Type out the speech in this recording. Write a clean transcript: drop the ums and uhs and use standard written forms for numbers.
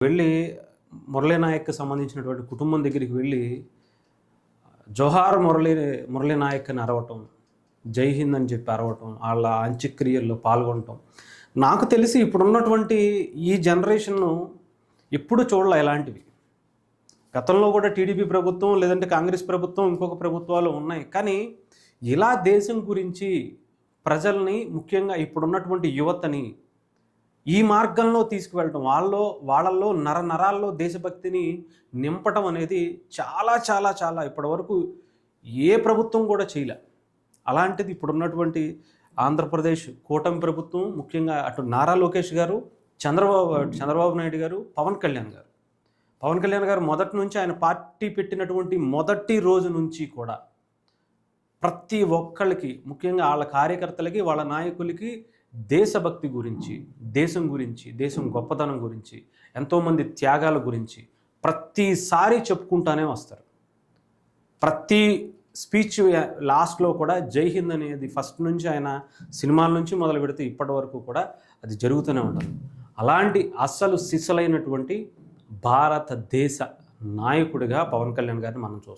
వెళ్ళి మురళీ నాయక్‌కి సంబంధించినటువంటి కుటుంబం దగ్గరికి వెళ్ళి జోహార్ మురళీ నాయక్ అని అరవటం, జై హింద్ అని చెప్పి అరవటం, ఆళ్ళ అంత్యక్రియల్లో పాల్గొనటం. నాకు తెలిసి ఇప్పుడున్నటువంటి ఈ జనరేషన్‌ను ఎప్పుడు చూడలే ఇలాంటివి. గతంలో కూడా టీడీపీ ప్రభుత్వం, లేదంటే కాంగ్రెస్ ప్రభుత్వం, ఇంకొక ప్రభుత్వాలు ఉన్నాయి. కానీ ఇలా దేశం గురించి ప్రజల్ని, ముఖ్యంగా ఇప్పుడున్నటువంటి యువతని ఈ మార్గంలో తీసుకువెళ్ళటం, వాళ్ళల్లో నరాల్లో దేశభక్తిని నింపటం అనేది చాలా చాలా చాలా ఇప్పటివరకు ఏ ప్రభుత్వం కూడా చేయలే. అలాంటిది ఇప్పుడున్నటువంటి ఆంధ్రప్రదేశ్ కూటమి ప్రభుత్వం, ముఖ్యంగా అటు నారా లోకేష్ గారు, చంద్రబాబు నాయుడు గారు, పవన్ కళ్యాణ్ గారు మొదటి నుంచి, ఆయన పార్టీ పెట్టినటువంటి మొదటి రోజు నుంచి కూడా ప్రతి ఒక్కళ్ళకి, ముఖ్యంగా వాళ్ళ కార్యకర్తలకి, వాళ్ళ నాయకులకి దేశభక్తి గురించి, దేశం గొప్పతనం గురించి, ఎంతోమంది త్యాగాల గురించి ప్రతిసారి చెప్పుకుంటానే వస్తారు. ప్రతి స్పీచ్ లాస్ట్లో కూడా జై హింద్ అనేది ఫస్ట్ నుంచి, ఆయన సినిమాల నుంచి మొదలు పెడితే ఇప్పటి వరకు కూడా అది జరుగుతూనే ఉంటుంది. అలాంటి అస్సలు సిసలైనటువంటి భారతదేశ నాయకుడిగా పవన్ కళ్యాణ్ గారిని మనం చూస్తాం.